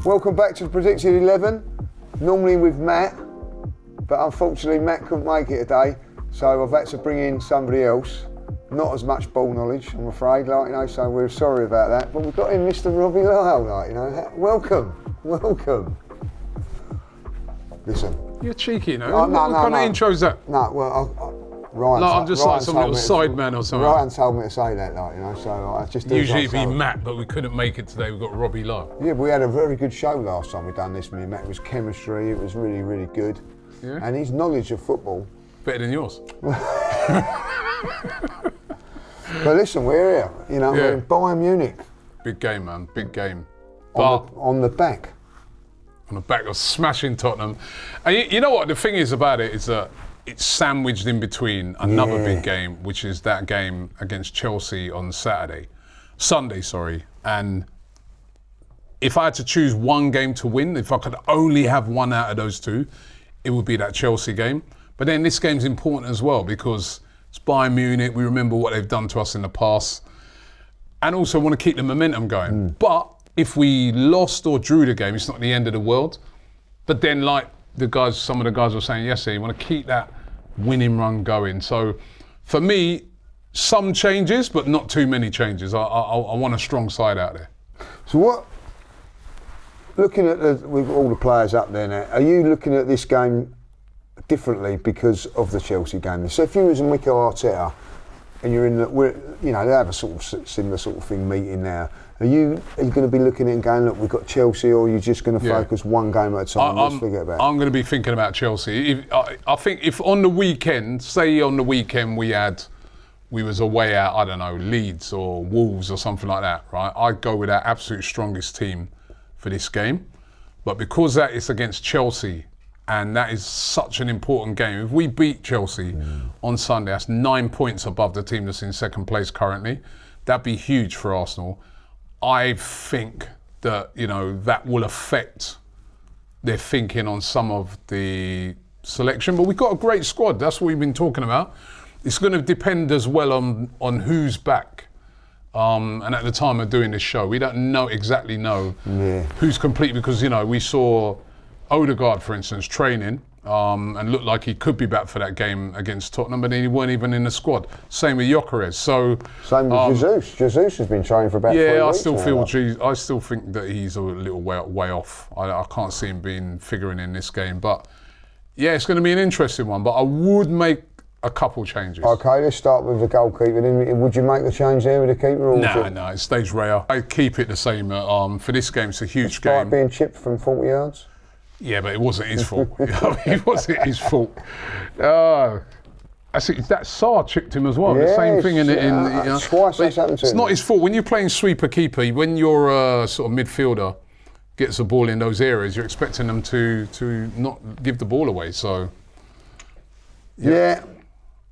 Welcome back to the Predicted 11. Normally with Matt, but unfortunately Matt couldn't make it today, so I've had to bring in somebody else. Not as much ball knowledge, I'm afraid, so we're sorry about that. But we've got in Mr. Robbie Lyle, welcome. Listen. You're cheeky, what kind of intro is that? No, well, Ryan. No, I'm just like some little side man or something. Ryan told me to say that, so I just. Usually it'd be Matt, but we couldn't make it today. We've got Robbie Lyle. Yeah, we had a very good show last time we done this. Me and Matt, it was chemistry. It was really, really good. Yeah. And his knowledge of football. Better than yours. But listen, we're here. We're in Bayern Munich. Big game, man. Big game. On the back of smashing Tottenham. And you know what? The thing is about it is that it's sandwiched in between another big game, which is that game against Chelsea on Sunday. And if I had to choose one game to win, if I could only have one out of those two, it would be that Chelsea game. But then this game's important as well because it's Bayern Munich. We remember what they've done to us in the past. And also want to keep the momentum going. But if we lost or drew the game, it's not the end of the world. But then, like some of the guys were saying yesterday, you want to keep that winning run going. So, for me, some changes, but not too many changes. I want a strong side out there. So looking at with all the players up there now, are you looking at this game differently because of the Chelsea game? So if you was Mikel Arteta and you're in they have a sort of similar sort of thing meeting now. Are you going to be looking at it and going, look, we've got Chelsea, or are you just going to focus one game at a time? Let's forget about it. I'm going to be thinking about Chelsea. I think if on the weekend, we was away at, I don't know, Leeds or Wolves or something like that, right? I'd go with our absolute strongest team for this game. But because that is against Chelsea, and that is such an important game, if we beat Chelsea on Sunday, that's 9 points above the team that's in second place currently. That'd be huge for Arsenal. I think that, that will affect their thinking on some of the selection. But we've got a great squad. That's what we've been talking about. It's going to depend as well on who's back. And at the time of doing this show, we don't exactly know who's complete because, we saw Odegaard, for instance, training and looked like he could be back for that game against Tottenham, but he weren't even in the squad. Same with Gyökeres. Same with Jesus. Jesus has been training for about 3 weeks. I still think that he's a little way off. I can't see him figuring in this game. But yeah, it's going to be an interesting one. But I would make a couple changes. Okay, let's start with the goalkeeper. Then would you make the change there with the keeper? Or no, it stays rare. I keep it the same. For this game, it's a huge game. Despite being chipped from 40 yards? Yeah, but it wasn't his fault. It wasn't his fault. That Sarr chipped him as well. Yes, the same thing twice that's happened to him. It's not his fault. When you're playing sweeper keeper, when you're a sort of midfielder, gets the ball in those areas, you're expecting them to not give the ball away. So yeah.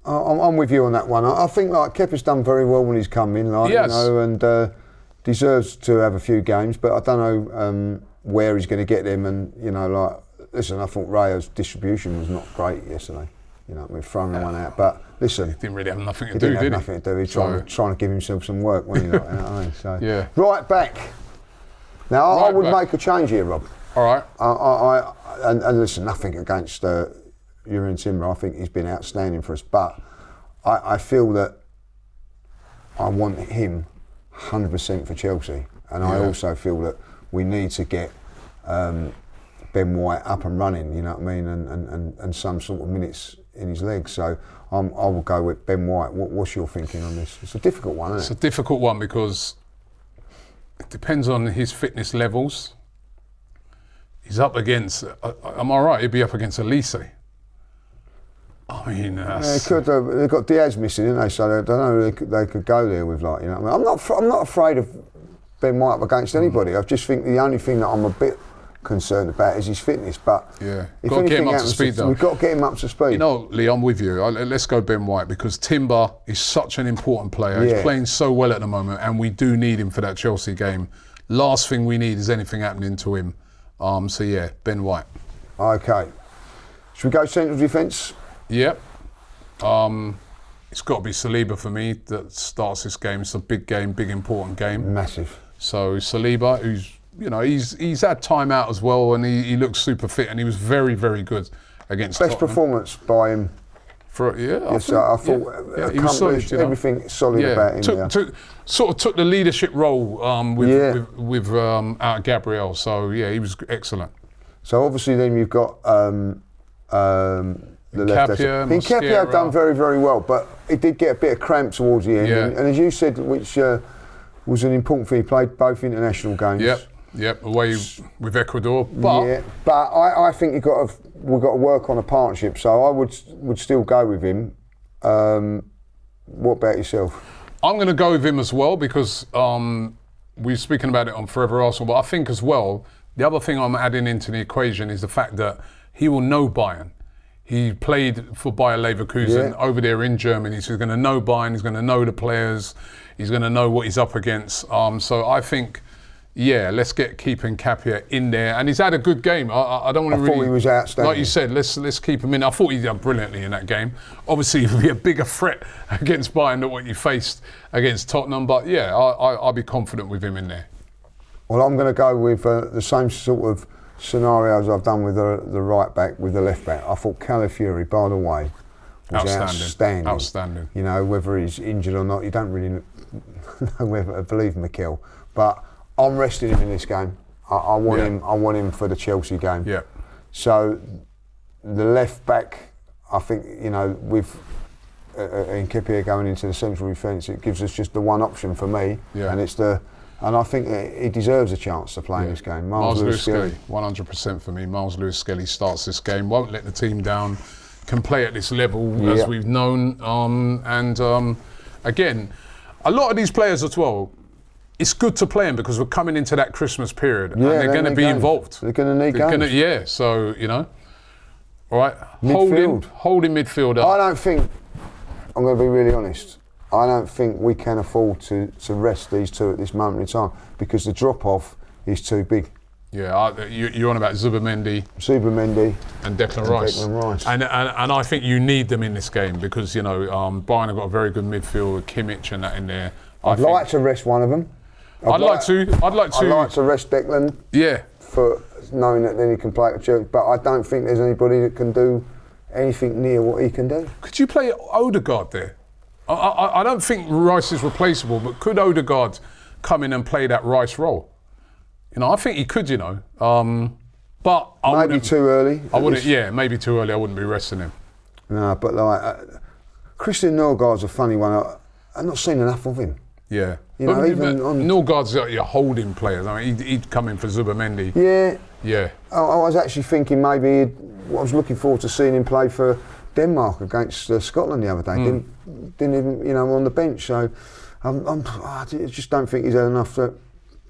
I'm with you on that one. I think Kepa's done very well when he's come in, and deserves to have a few games. But I don't know where he's going to get them. And listen, I thought Rayo's distribution was not great yesterday. We're throwing one out. But listen, he didn't really have nothing to do, did he? He didn't have nothing to do. He's trying to give himself some work, wasn't he? So yeah. Right back. Now I would make a change here, Rob. All right. And listen, nothing against Jurgen Timber. I think he's been outstanding for us, but I feel that I want him 100% for Chelsea, and I also feel that we need to get Ben White up and running. You know what I mean, and some sort of minutes in his legs. So I will go with Ben White. What's your thinking on this? It's a difficult one, isn't it? It's a difficult one because it depends on his fitness levels. He's up against. Am I right? He'd be up against Elise. I mean, they've got Diaz missing, didn't they? So I don't know. They could go there with I'm not afraid of Ben White up against anybody. I just think the only thing that I'm a bit concerned about is his fitness. But if got to get him up to speed, though. We've got to get him up to speed. Lee, I'm with you. Let's go Ben White because Timber is such an important player. He's playing so well at the moment, and we do need him for that Chelsea game. Last thing we need is anything happening to him. Ben White. Okay. Should we go central defence? Yep. It's got to be Saliba for me that starts this game. It's a big game, big important game. Massive. So Saliba, who's you know, he's had time out as well, and he looks super fit, and he was very, very good against Best Tottenham. performance by him. I thought he was solid, you know. everything solid about him. Took the leadership role with Gabriel. So yeah, he was excellent. So obviously then you've got the left. Nketiah done very, very well, but he did get a bit of cramp towards the end. Yeah. And as you said, which was an important thing, he played both international games. Yep, away with Ecuador. But I think we've got to work on a partnership. So I would still go with him. What about yourself? I'm going to go with him as well because we're speaking about it on Forever Arsenal. But I think as well, the other thing I'm adding into the equation is the fact that he will know Bayern. He played for Bayer Leverkusen over there in Germany, so he's going to know Bayern. He's going to know the players. He's going to know what he's up against. So I think. Yeah, let's keep Nketiah in there, and he's had a good game. I don't want to really. I thought he was outstanding. Like you said, let's keep him in. I thought he did brilliantly in that game. Obviously, he'll be a bigger threat against Bayern than what you faced against Tottenham. But yeah, I'll be confident with him in there. Well, I'm going to go with the same sort of scenarios I've done with the right back, with the left back. I thought Calafiori, by the way, was outstanding. Outstanding. You know, whether he's injured or not, you don't really know whether to believe Mikel, but. I'm resting him in this game. I want him. I want him for the Chelsea game. Yeah. So the left back, I think, you know, with Nketiah going into the central defence, it gives us just the one option for me, and I think he deserves a chance to play in this game. Miles Lewis-Skelly, 100% for me. Miles Lewis-Skelly starts this game, won't let the team down, can play at this level as we've known, again, a lot of these players as well. It's good to play them because we're coming into that Christmas period and they're going to be involved. They're going to need games. So, you know. All right, holding midfield up. I don't think, I'm going to be really honest, I don't think we can afford to rest these two at this moment in time because the drop-off is too big. Yeah, you're on about Zubimendi and Declan Rice. And I think you need them in this game because, you know, Bayern have got a very good midfield with Kimmich and that in there. I'd like to rest one of them. I'd like to rest Declan. Yeah. For knowing that then he can play at Chelsea, but I don't think there's anybody that can do anything near what he can do. Could you play Odegaard there? I don't think Rice is replaceable, but could Odegaard come in and play that Rice role? You know, I think he could. You know, but maybe too early. I wouldn't. Yeah, maybe too early. I wouldn't be resting him. No, but like Christian Norgaard's a funny one. I've not seen enough of him. Yeah, you know, Norgaard's your holding players. I mean, he'd come in for Zubimendi. Yeah. I was actually thinking maybe I was looking forward to seeing him play for Denmark against Scotland the other day. Didn't even, you know, on the bench. So I just don't think he's had enough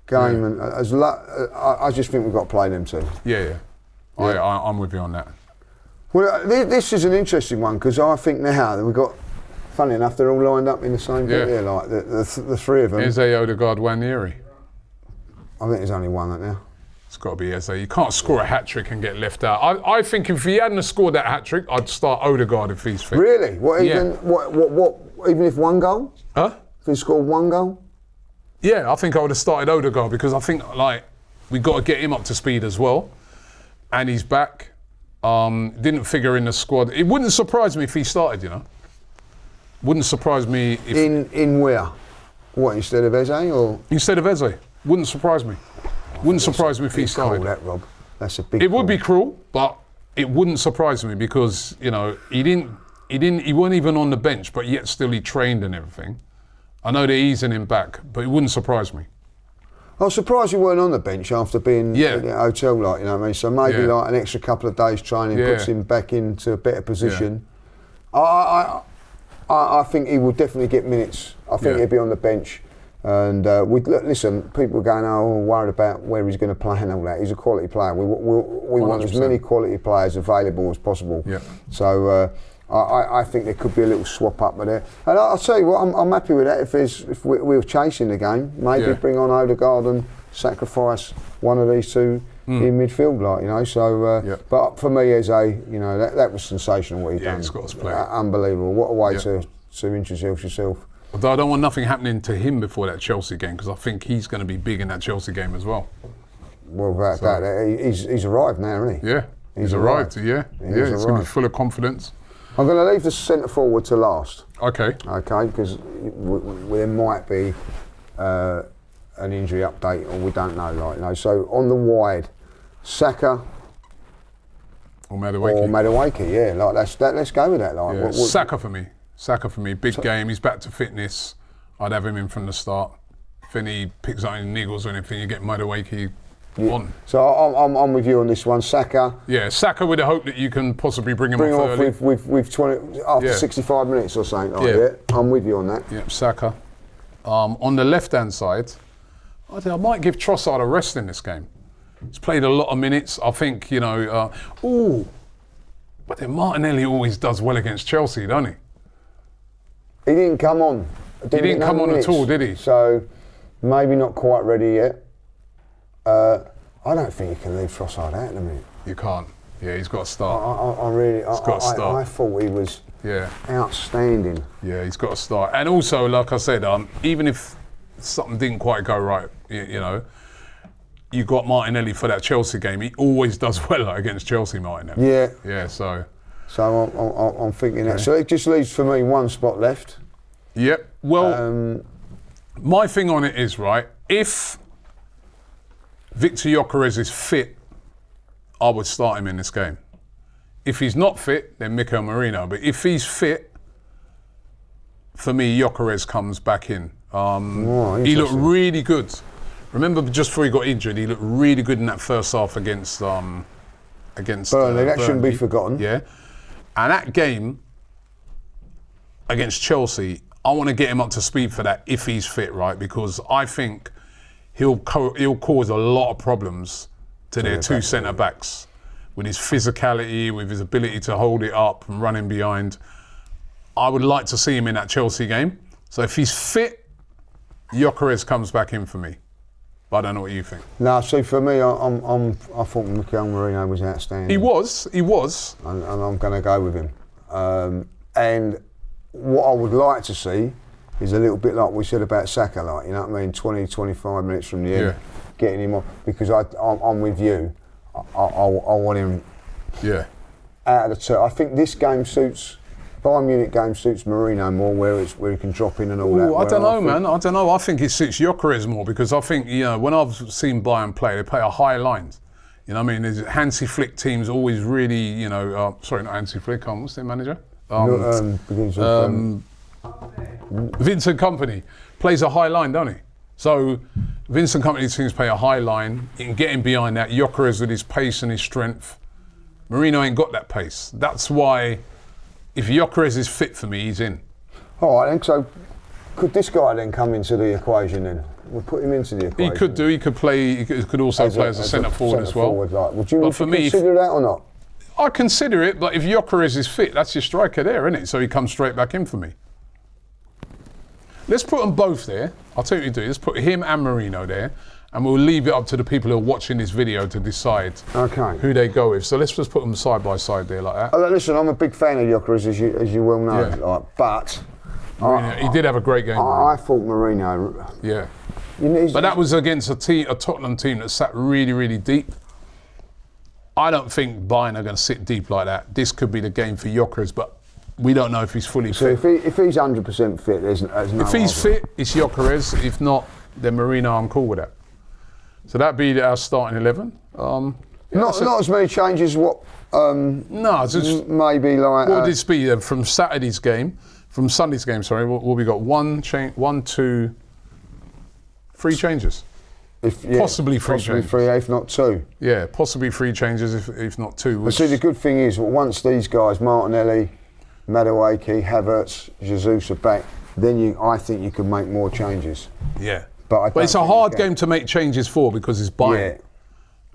game. And I just think we've got to play them too. Yeah. I'm with you on that. Well, this is an interesting one because I think now that we've got. Funny enough, they're all lined up in the same bit here, like the three of them. Eze, Odegaard, Nwaneri. I think there's only one right now. It's got to be Eze. You can't score a hat-trick and get left out. I think if he hadn't scored that hat-trick, I'd start Odegaard if he's fit. Really? What, even if one goal? Huh? If he scored one goal? Yeah, I think I would have started Odegaard because I think, like, we've got to get him up to speed as well. And he's back. Didn't figure in the squad. It wouldn't surprise me if he started, you know. Wouldn't surprise me if... In where? What, instead of Eze or...? Instead of Eze. Wouldn't surprise me. Wouldn't surprise me if he started. Cruel, that, Rob. That's a big It would be cruel, but it wouldn't surprise me because, you know, he wasn't even on the bench, but yet still he trained and everything. I know they're easing him back, but it wouldn't surprise me. I was surprised you weren't on the bench after being in a hotel, like, you know what I mean? So maybe like an extra couple of days training puts him back into a better position. I think he will definitely get minutes. I think he'll be on the bench. And listen, people are going, worried about where he's going to play and all that. He's a quality player. We want as many quality players available as possible. Yeah. So I think there could be a little swap up there. And I'll tell you what, I'm happy with that. If we're chasing the game, maybe bring on Odegaard and sacrifice one of these two in midfield, like, you know. So, but for me, Eze, you know, that was sensational what he done. He's got to play. Unbelievable. What a way to introduce yourself. Although I don't want nothing happening to him before that Chelsea game because I think he's going to be big in that Chelsea game as well. Well, without that, he's arrived now, isn't he? Yeah, he's arrived. Yeah, he's going to be full of confidence. I'm going to leave the centre forward to last. Okay. Okay, because there might be an injury update, or we don't know. So on the wide, Saka or Madueke, yeah. Let's go with that. Yeah. Saka for me. Saka for me. Big game. He's back to fitness. I'd have him in from the start. If any picks up any niggles or anything, you get Madueke on. So I'm with you on this one, Saka. Yeah, Saka with the hope that you can possibly bring him off early. with 20 after 65 minutes or something. Yeah, I'm with you on that. Yep, Saka. On the left-hand side, I think I might give Trossard a rest in this game. He's played a lot of minutes. I think, but then Martinelli always does well against Chelsea, doesn't he? He didn't come on. He didn't come on at all, did he? So maybe not quite ready yet. I don't think you can leave Trossard out in a minute. You can't. Yeah, he's got to start. I thought he was outstanding. Yeah, he's got to start. And also, like I said, even if something didn't quite go right, you got Martinelli for that Chelsea game. He always does well against Chelsea, Martinelli. Yeah. Yeah, so I'm thinking that. So it just leaves for me one spot left. Yep. Well, my thing on it is, right, if Victor Gyökeres is fit, I would start him in this game. If he's not fit, then Mikel Merino. But if he's fit, for me, Gyökeres comes back in. He looked really good. Remember, just before he got injured, he looked really good in that first half against Burnley. That shouldn't be forgotten. Yeah. And that game against Chelsea, I want to get him up to speed for that if he's fit, right? Because I think he'll cause a lot of problems to their two centre-backs with his physicality, with his ability to hold it up and running behind. I would like to see him in that Chelsea game. So if he's fit, Gyökeres comes back in for me. But I don't know what you think. No, see, for me, I thought Mikel Merino was outstanding. He was. And I'm going to go with him. And what I would like to see is a little bit like we said about Saka, 20, 25 minutes from the end, getting him on. Because I'm with you. I want him out of the two. I think this game suits, Bayern Munich game suits Merino more, where he can drop in and all that. I don't know, man. I don't know. I think it suits Gyökeres more because I think, when I've seen Bayern play, they play a high line. You know what I mean? There's Hansi Flick teams always really, sorry, not Hansi Flick, what's their manager? Vincent Kompany plays a high line, don't he? So Vincent Kompany's teams play a high line. You can get him behind that. Gyökeres with his pace and his strength. Merino ain't got that pace. That's why if Gyökeres is fit for me, he's in. All right, then. So could this guy then come into the equation then? We'll put him into the equation. He could do. He could play. He could also play as a centre forward as well. Would you consider that or not? I consider it, but if Gyökeres is fit, that's your striker there, isn't it? So he comes straight back in for me. Let's put them both there. I'll tell you what you do. Let's put him and Merino there, and we'll leave it up to the people who are watching this video to decide who they go with. So let's just put them side by side there like that. Listen, I'm a big fan of Gyökeres, as you well know. But Merino, he did have a great game. I thought Merino. Yeah. But that was against a Tottenham team that sat really, really deep. I don't think Bayern are going to sit deep like that. This could be the game for Gyökeres, but we don't know if he's fully fit. So if he's 100% fit, there's no If he's fit, it's Gyökeres. If not, then Merino, I'm cool with that. So that'd be our starting 11. Not as many changes as what no, just maybe like... What would this be from Sunday's game, sorry, what we got? 1, 2, 3 changes. Possibly three changes. Three, if not 2. Yeah, possibly 3 changes, if not 2. But see, the good thing is, once these guys, Martinelli, Madueke, Havertz, Jesus are back, then I think you can make more changes. Yeah. But it's a hard game to make changes for because it's Bayern. Yeah.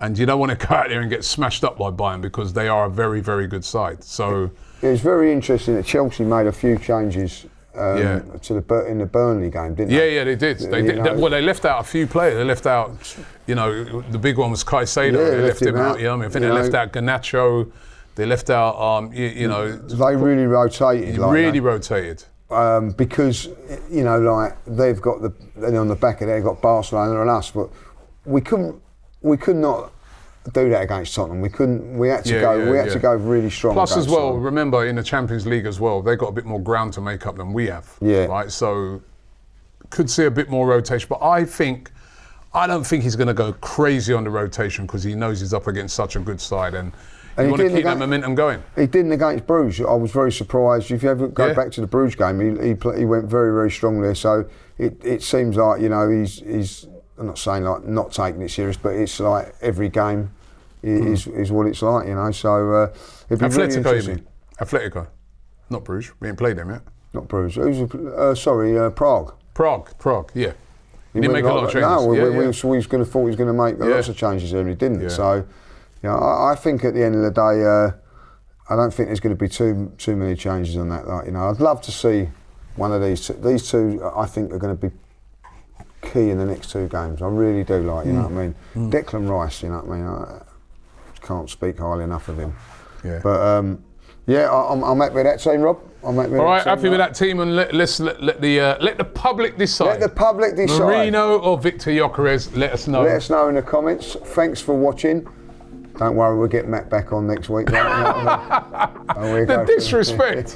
And you don't want to go out there and get smashed up by Bayern because they are a very, very good side. So it was very interesting that Chelsea made a few changes in the Burnley game, didn't they? Yeah, they did. They left out a few players. They left out, the big one was Caicedo. They left him out. I think they left out Garnacho. They left out, They really rotated. Rotated. Because, they've got on the back of there, got Barcelona and us, but we couldn't we could not do that against Tottenham. We couldn't. We had to go. We had to go really strong. Plus, as well, Tottenham. remember in the Champions League as well, they got a bit more ground to make up than we have. Yeah. Right. So could see a bit more rotation, but I don't think he's going to go crazy on the rotation because he knows he's up against such a good side and you want to keep that momentum going. He didn't against Bruges. I was very surprised. If you ever go back to the Bruges game, he went very, very strong there. So it seems like, you know, he's I'm not saying like not taking it serious, but it's like every game is what it's like, you know. So it'd be Atletico, really interesting. Atletico, not Bruges. We ain't played them yet. Not Bruges. Prague. Prague, yeah. He didn't make a lot of changes. No, we was going to thought he was going to make lots of changes there, and he didn't. Yeah. So, you know, I think at the end of the day, I don't think there's going to be too many changes on that. Like, you know, I'd love to see one of these. These two, I think, are going to be key in the next two games. I really do. Like, you know what I mean. Declan Rice, you know what I mean. I can't speak highly enough of him. Yeah. But I'm happy with that team, Rob. All right, happy with that team, and let the public decide. Let the public decide. Marino or Victor Gyökeres, let us know. Let us know in the comments. Thanks for watching. Don't worry, we'll get Matt back on next week. The disrespect.